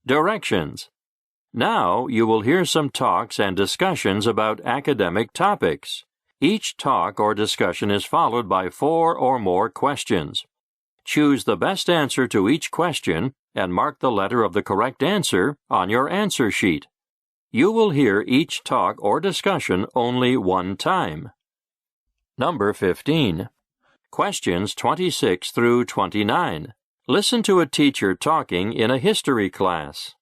Directions. Now you will hear some talks and discussions about academic topics. Each talk or discussion is followed by 4 or more questions. Choose the best answer to each question and mark the letter of the correct answer on your answer sheet. You will hear each talk or discussion only one time. Number 15. Questions 26 through 29. Listen to a teacher talking in a history class.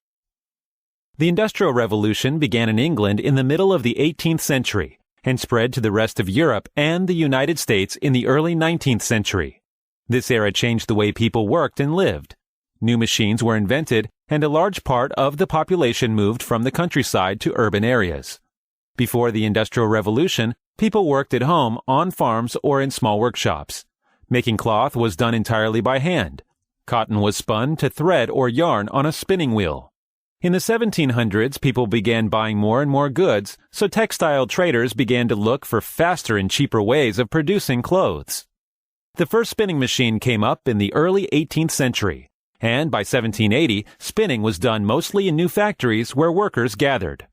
The Industrial Revolution began in England in the middle of the 18th century and spread to the rest of Europe and the United States in the early 19th century. This era changed the way people worked and lived. New machines were invented, and a large part of the population moved from the countryside to urban areas. Before the Industrial Revolution, people worked at home, on farms, or in small workshops. Making cloth was done entirely by hand. Cotton was spun to thread or yarn on a spinning wheel. In the 1700s, people began buying more and more goods, so textile traders began to look for faster and cheaper ways of producing clothes. The first spinning machine came up in the early 18th century, and by 1780, spinning was done mostly in new factories where workers gathered.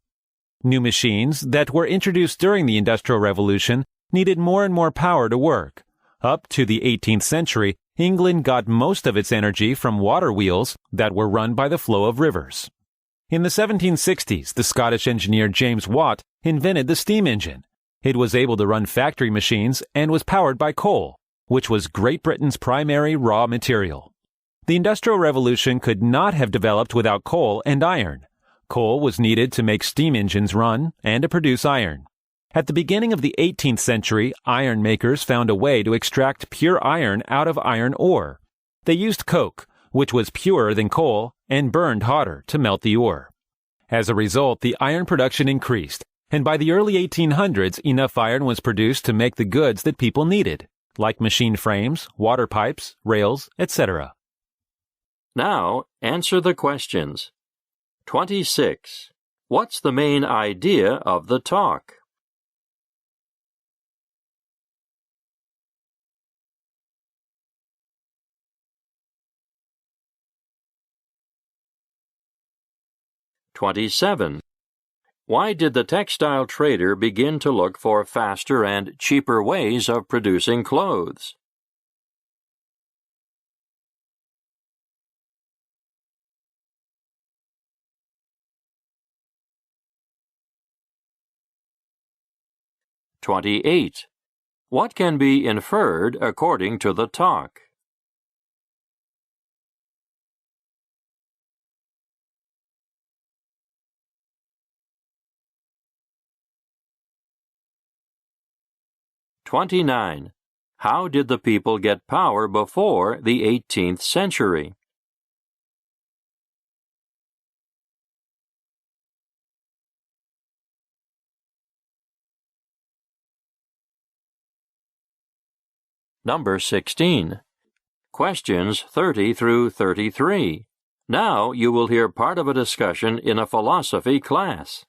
New machines that were introduced during the Industrial Revolution needed more and more power to work. Up to the 18th century, England got most of its energy from water wheels that were run by the flow of rivers. In the 1760s, the Scottish engineer James Watt invented the steam engine. It was able to run factory machines and was powered by coal, which was Great Britain's primary raw material. The Industrial Revolution could not have developed without coal and iron. Coal was needed to make steam engines run and to produce iron. At the beginning of the 18th century, iron makers found a way to extract pure iron out of iron ore. They used coke, which was purer than coal, and burned hotter to melt the ore. As a result, the iron production increased, and by the early 1800s, enough iron was produced to make the goods that people needed, like machine frames, water pipes, rails, etc. Now, answer the questions. 26. What's the main idea of the talk? (27) Why did the textile trader begin to look for faster and cheaper ways of producing clothes? (28) What can be inferred according to the talk? (29) How did the people get power before the 18th century? Number 16. Questions 30 through 33. Now you will hear part of a discussion in a philosophy class.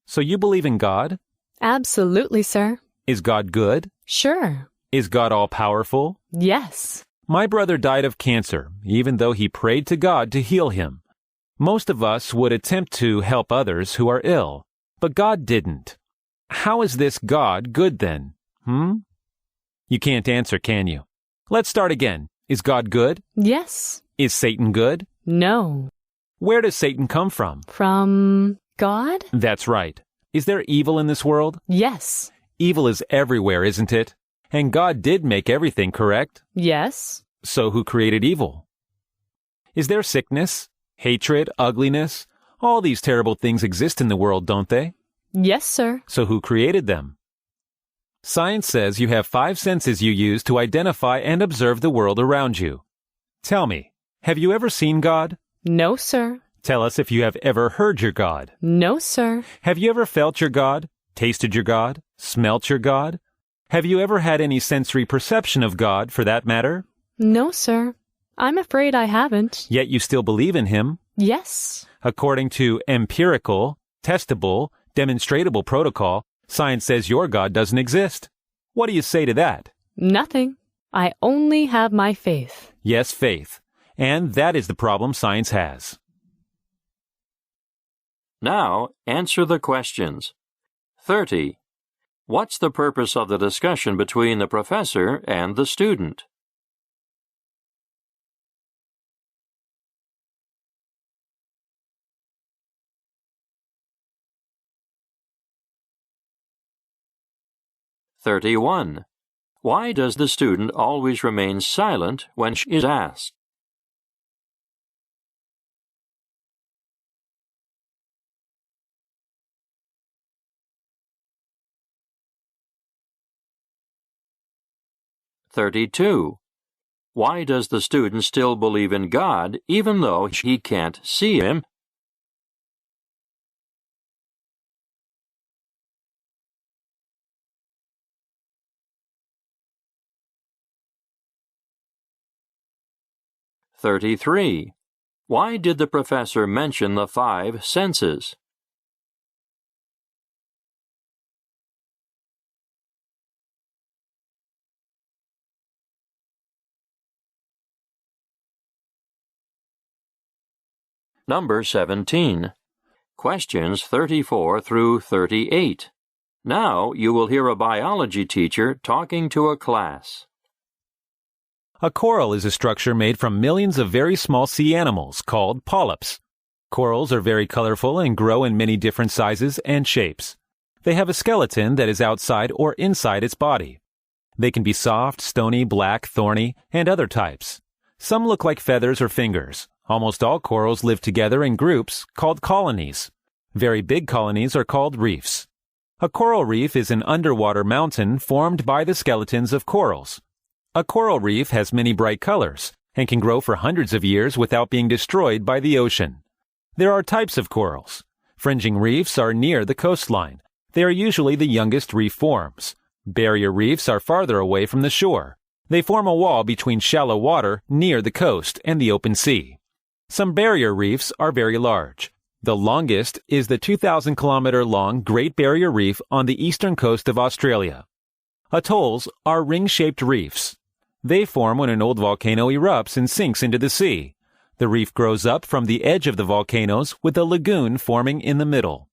So you believe in God? Absolutely, sir. Is God good? Sure. Is God all-powerful? Yes. My brother died of cancer, even though he prayed to God to heal him. Most of us would attempt to help others who are ill, but God didn't. How is this God good then? You can't answer, can you? Let's start again. Is God good? Yes. Is Satan good? No. Where does Satan come from? From God? That's right. Is there evil in this world? Yes. Evil is everywhere, isn't it? And God did make everything, correct? Yes. So who created evil? Is there sickness, hatred, ugliness? All these terrible things exist in the world, don't they? Yes, sir. So who created them? Science says you have 5 senses you use to identify and observe the world around you. Tell me, have you ever seen God? No, sir. Tell us if you have ever heard your God. No, sir. Have you ever felt your God, tasted your God, smelt your God? Have you ever had any sensory perception of God, for that matter? No, sir. I'm afraid I haven't. Yet you still believe in Him? Yes. According to empirical, testable, demonstratable protocol, science says your God doesn't exist. What do you say to that? Nothing. I only have my faith. Yes, faith. And that is the problem science has. Now, answer the questions. 30. What's the purpose of the discussion between the professor and the student? 31. Why does the student always remain silent when she is asked? 32. Why does the student still believe in God even though he can't see him? 33. Why did the professor mention the 5 senses? 17. Questions 34 through 38. Now you will hear a biology teacher talking to a class. A coral is a structure made from millions of very small sea animals called polyps. Corals are very colorful and grow in many different sizes and shapes. They have a skeleton that is outside or inside its body. They can be soft, stony, black, thorny, and other types. Some look like feathers or fingers. Almost all corals live together in groups called colonies. Very big colonies are called reefs. A coral reef is an underwater mountain formed by the skeletons of corals. A coral reef has many bright colors and can grow for hundreds of years without being destroyed by the ocean. There are types of corals. Fringing reefs are near the coastline. They are usually the youngest reef forms. Barrier reefs are farther away from the shore. They form a wall between shallow water near the coast and the open sea. Some barrier reefs are very large. The longest is the 2,000-kilometer-long Great Barrier Reef on the eastern coast of Australia. Atolls are ring-shaped reefs. They form when an old volcano erupts and sinks into the sea. The reef grows up from the edge of the volcanoes with a lagoon forming in the middle.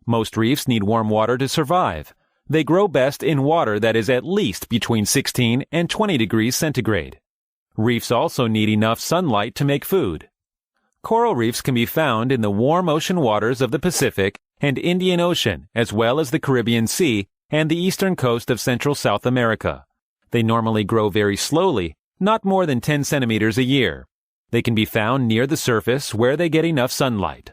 Most reefs need warm water to survive. They grow best in water that is at least between 16 and 20 degrees centigrade. Reefs also need enough sunlight to make food. Coral reefs can be found in the warm ocean waters of the Pacific and Indian Ocean, as well as the Caribbean Sea and the eastern coast of Central South America. They normally grow very slowly, not more than 10 centimeters a year. They can be found near the surface where they get enough sunlight.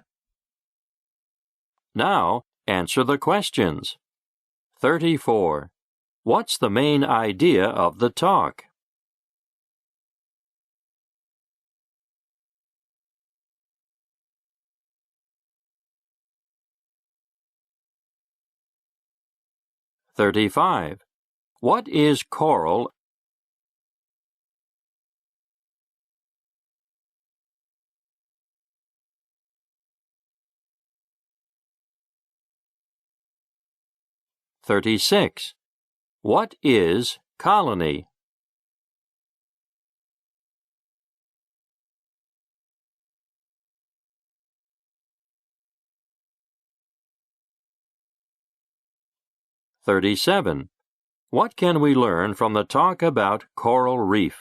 Now, answer the questions. 34. What's the main idea of the talk? 35. What is coral? 36. What is colony? 37. What can we learn from the talk about coral reef?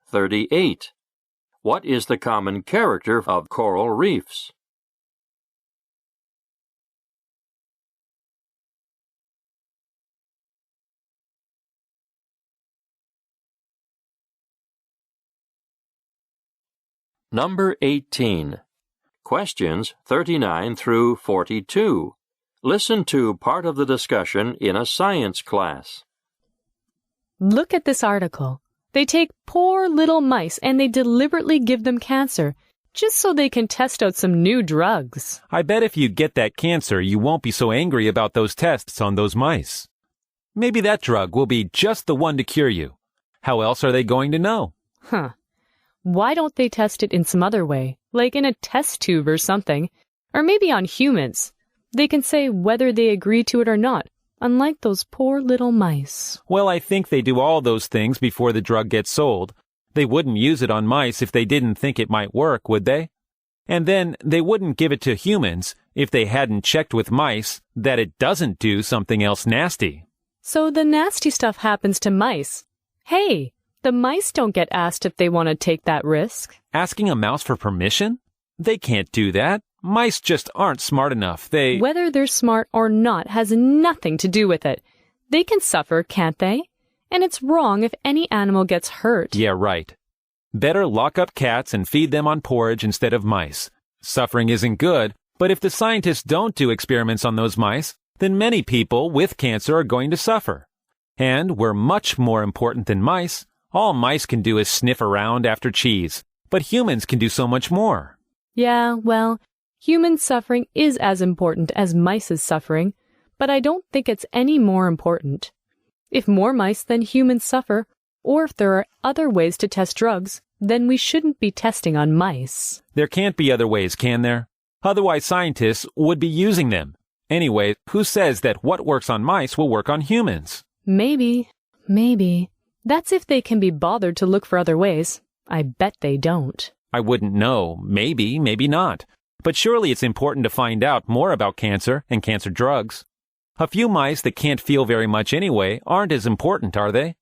38. What is the common character of coral reefs? 18. Questions 39 through 42. Listen to part of the discussion in a science class. Look at this article. They take poor little mice and they deliberately give them cancer just so they can test out some new drugs. I bet if you get that cancer, you won't be so angry about those tests on those mice. Maybe that drug will be just the one to cure you. How else are they going to know? Why don't they test it in some other way, like in a test tube or something? Or maybe on humans. They can say whether they agree to it or not. unlike those poor little mice. Well, I think they do all those things before the drug gets sold. They wouldn't use it on mice if they didn't think it might work, would they? And then they wouldn't give it to humans if they hadn't checked with mice that it doesn't do something else nasty. So the nasty stuff happens to mice. Hey, the mice don't get asked if they want to take that risk. Asking a mouse for permission? They can't do that. Mice just aren't smart enough. Whether they're smart or not has nothing to do with it. They can suffer, can't they? And it's wrong if any animal gets hurt. Yeah, right. Better lock up cats and feed them on porridge instead of mice. Suffering isn't good, but if the scientists don't do experiments on those mice, then many people with cancer are going to suffer. And we're much more important than mice. All mice can do is sniff around after cheese, but humans can do so much more. Yeah, well, human suffering is as important as mice's suffering, but I don't think it's any more important. If more mice than humans suffer, or if there are other ways to test drugs, then we shouldn't be testing on mice. There can't be other ways, can there? Otherwise, scientists would be using them. Anyway, who says that what works on mice will work on humans? Maybe. That's if they can be bothered to look for other ways. I bet they don't. I wouldn't know. Maybe not. But surely it's important to find out more about cancer and cancer drugs. A few mice that can't feel very much anyway aren't as important, are they?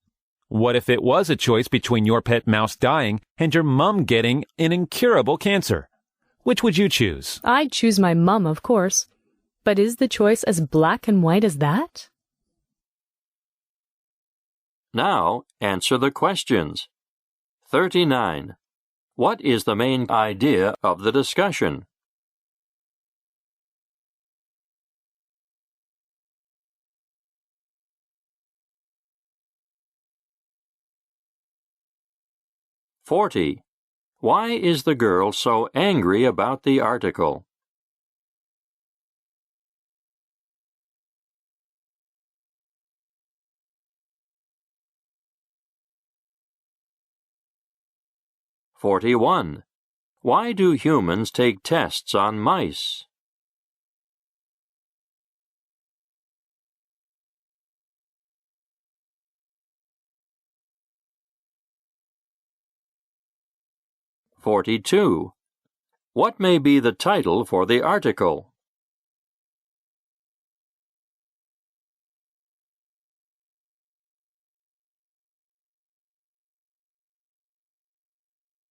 What if it was a choice between your pet mouse dying and your mum getting an incurable cancer? Which would you choose? I'd choose my mum, of course. But is the choice as black and white as that? Now, answer the questions. 39. What is the main idea of the discussion? 40. Why is the girl so angry about the article? 41. Why do humans take tests on mice? 42. What may be the title for the article?